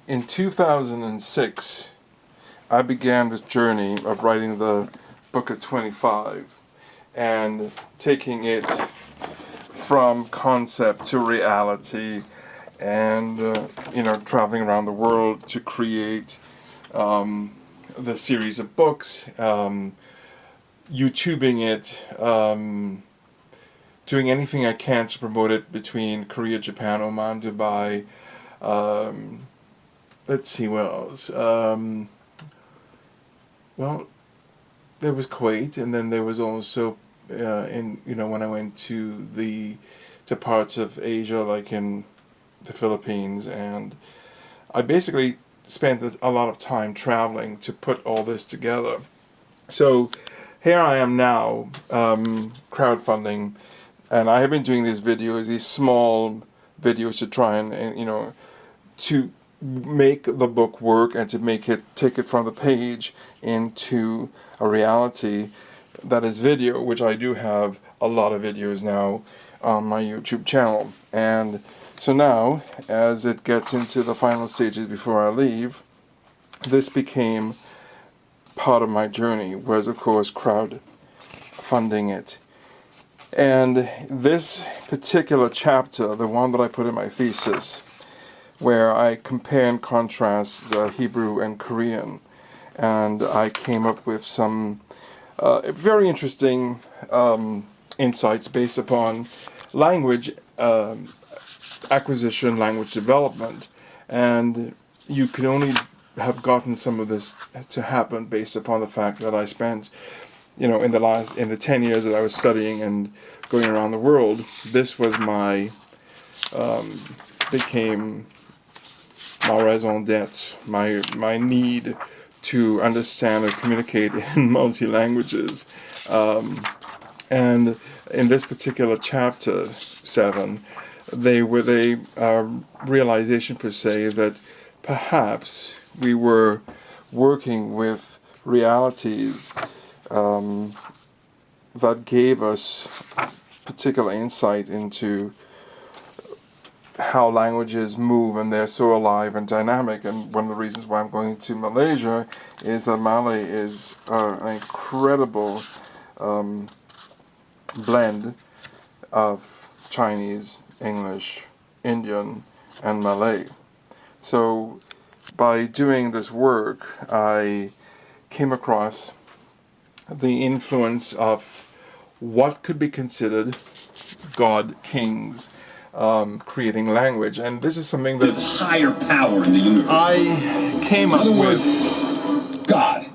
In 2006, I began this journey of writing the book of 25 and taking it from concept to reality, and traveling around the world to create the series of books, YouTubing it, doing anything I can to promote it between Korea, Japan, Oman, Dubai. Let's see what else. Well, there was Kuwait, and then there was also when I went to parts of Asia, like in the Philippines, and I basically spent a lot of time traveling to put all this together. So here I am now, crowdfunding, and I have been doing these videos, these small videos, to try and to make the book work and to take it from the page into a reality that is video, which I do have a lot of videos now on my YouTube channel. And so now, as it gets into the final stages before I leave, this became part of my journey, was of course crowdfunding it. And this particular chapter, the one that I put in my thesis, where I compare and contrast the Hebrew and Korean, and I came up with some very interesting insights based upon language acquisition, language development, and you can only have gotten some of this to happen based upon the fact that I spent, in the 10 years that I was studying and going around the world. This was became my raison d'etre, my need to understand and communicate in multi-languages. And in this particular chapter 7, they were realization per se that perhaps we were working with realities that gave us particular insight into how languages move, and they're so alive and dynamic. And one of the reasons why I'm going to Malaysia is that Malay is an incredible blend of Chinese, English, Indian, and Malay. So by doing this work, I came across the influence of what could be considered God kings creating language. And this is something that higher power in the universe. I came up with. God.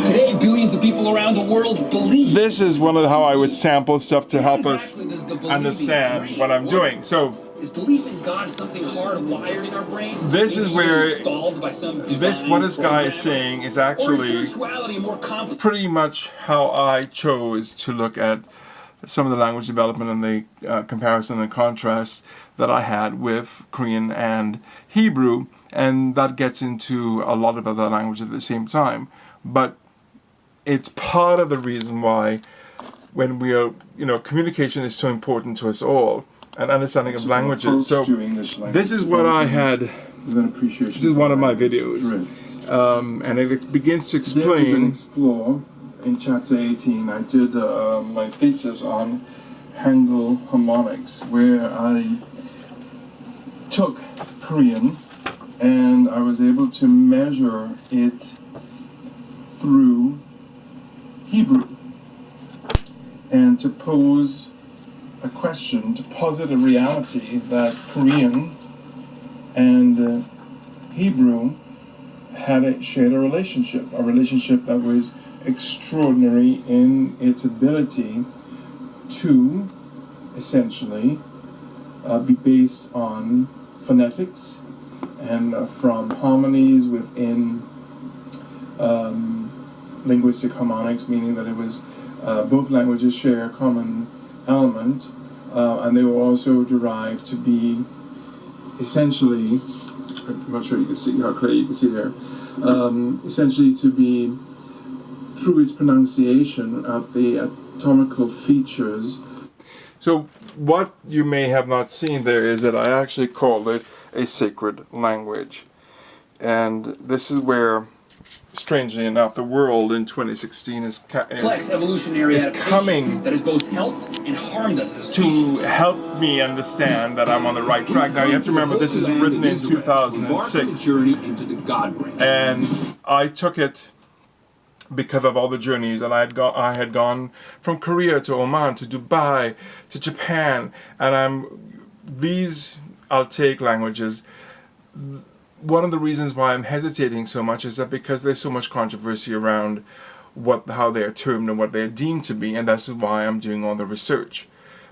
Today, billions of people around the world believe. This is one of how I would sample stuff to help us understand what I'm doing. So, is belief in God something hardwired in our brains? This is where what this guy is saying is actually pretty much how I chose to look at some of the language development and the comparison and contrast that I had with Korean and Hebrew, and that gets into a lot of other languages at the same time. But it's part of the reason why, when we are, communication is so important to us all, and understanding of languages. So this is what I had. This is one of my videos, and it begins to explain. In chapter 18, I did my thesis on Hangul harmonics, where I took Korean and I was able to measure it through Hebrew, and to pose a question, to posit a reality that Korean and Hebrew shared a relationship that was extraordinary in its ability to essentially be based on phonetics and from harmonies within linguistic harmonics, meaning that it was both languages share a common element, and they were also derived to be essentially, I'm not sure you can see how clear you can see there, essentially to be, through its pronunciation of the atomical features. So what you may have not seen there is that I actually called it a sacred language. And this is where, strangely enough, the world in 2016 is coming that has both helped and harmed us to help me understand that I'm on the right track. Now you have to remember, this is written in 2006, and I took it because of all the journeys, and I had gone from Korea to Oman to Dubai to Japan, and these Altaic languages. One of the reasons why I'm hesitating so much is that because there's so much controversy around how they're termed and what they're deemed to be, and that's why I'm doing all the research.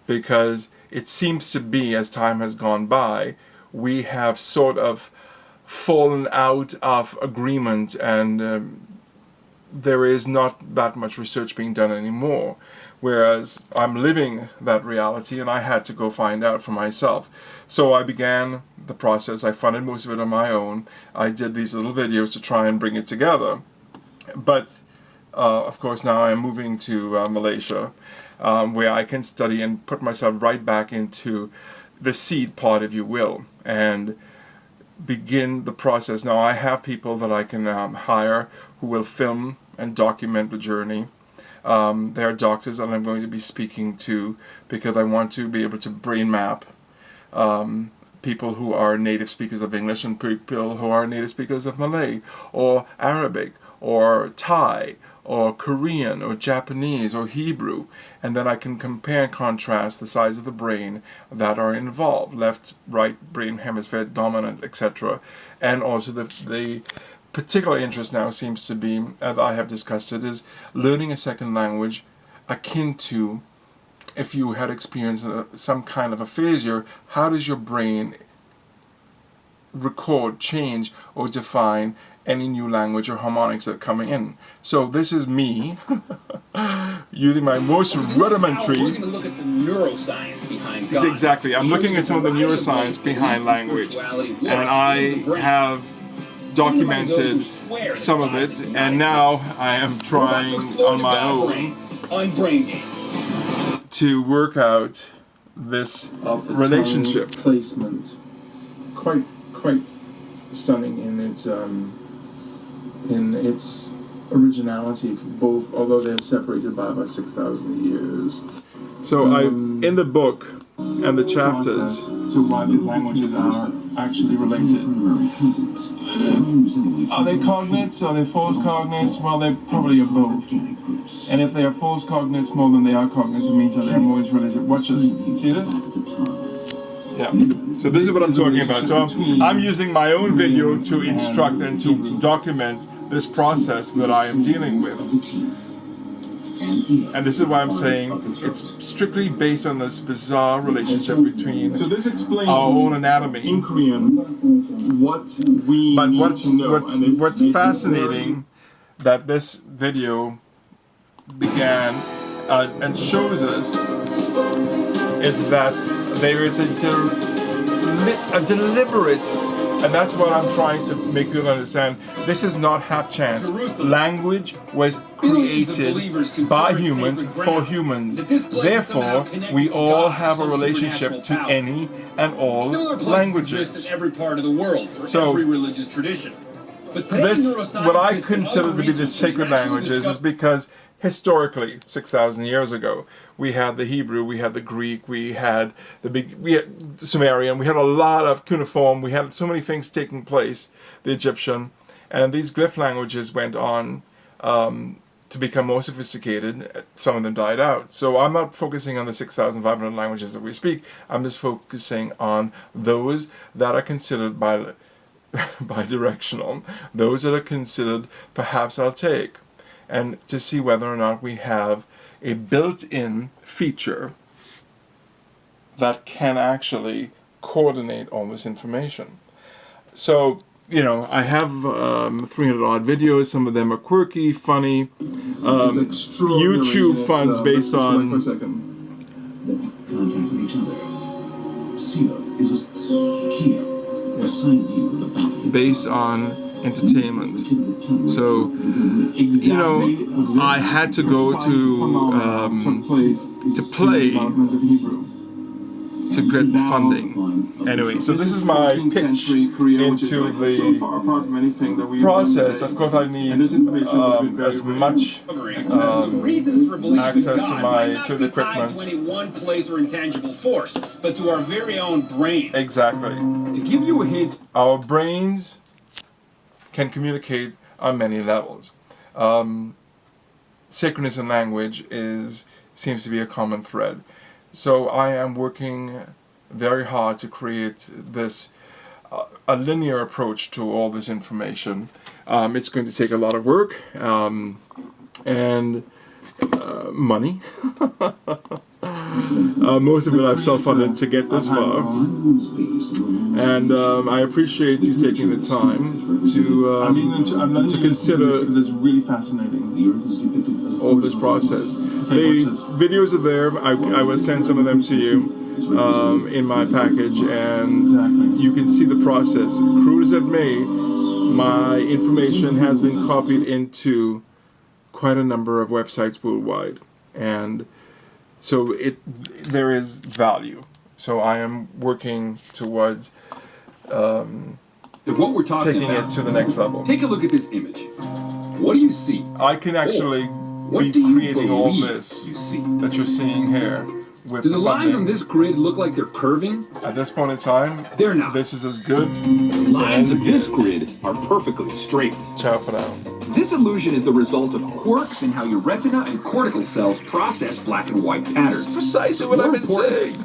Because it seems to be, as time has gone by, we have sort of fallen out of agreement, and there is not that much research being done anymore. Whereas I'm living that reality, and I had to go find out for myself. So I began the process. I funded most of it on my own. I did these little videos to try and bring it together. But of course now I'm moving to Malaysia, where I can study and put myself right back into the seed pod, if you will, and begin the process. Now I have people that I can hire who will film and document the journey. There are doctors that I'm going to be speaking to because I want to be able to brain map people who are native speakers of English and people who are native speakers of Malay or Arabic or Thai or Korean or Japanese or Hebrew, and then I can compare and contrast the size of the brain that are involved, left, right brain hemisphere, dominant, etc. And also the particular interest now seems to be, as I have discussed it, is learning a second language akin to if you had experienced some kind of aphasia. How does your brain record, change, or define any new language or harmonics that are coming in? So this is me using my most rudimentary. We're going to look at the neuroscience behind God. Exactly. I'm looking at some of the neuroscience behind language, and I have documented some of it, and now I am trying on my own to work out this relationship. Placement, quite stunning in its originality, both, although they're separated by about 6,000 years. So in the book and the chapters to why the languages are actually related. Are they cognates? Are they false cognates? Well, they probably are both. And if they are false cognates more than they are cognates, it means that they're more related. Watch this. See this? Yeah. So this is what I'm talking about. So I'm using my own video to instruct and to document this process that I am dealing with. And this is why I'm saying it's strictly based on this bizarre relationship between our own anatomy. In Korean, what we but what's fascinating that this video began and shows us is that there is a deliberate, and that's what I'm trying to make people understand. This is not hap chance. Language was created by humans for humans. Therefore, we all have a relationship to any and all languages. In every part of the world for every religious tradition. But this, what I consider to be the sacred languages, is because historically, 6,000 years ago, we had the Hebrew, we had the Greek, we had Sumerian, we had a lot of cuneiform, we had so many things taking place, the Egyptian, and these glyph languages went on to become more sophisticated. Some of them died out. So I'm not focusing on the 6,500 languages that we speak. I'm just focusing on those that are considered bi-directional, those that are considered perhaps Altaic, and to see whether or not we have a built-in feature that can actually coordinate all this information. So, you know, I have 300 odd videos. Some of them are quirky, funny. YouTube funds based on based on entertainment. So, you know, I had to go to play to get funding. Anyway, so this is my pitch into the process. Of course, I need as much access to the equipment. To any one place or intangible force, but to our very own brains. Exactly. To give you a hint, our brains can communicate on many levels. Sacredness in language seems to be a common thread. So I am working very hard to create this a linear approach to all this information. It's going to take a lot of work and money. Most of it I've self-funded to get this far, and I appreciate you taking the time to consider this really fascinating all this process. The videos are there. I will send some of them to you in my package, and you can see the process. Crude as it may, my information has been copied into quite a number of websites worldwide, and so there is value. So I am working towards what we're talking taking about, it to the next level. Take a look at this image. What do you see? I can actually be creating all this that you're seeing here with Do the lines funding. on this grid look like they're curving? At this point in time, They're not. this is as good Lines as of it this gets. grid are perfectly straight. Ciao for now. This illusion is the result of quirks in how your retina and cortical cells process black and white patterns. Precisely what I've been saying.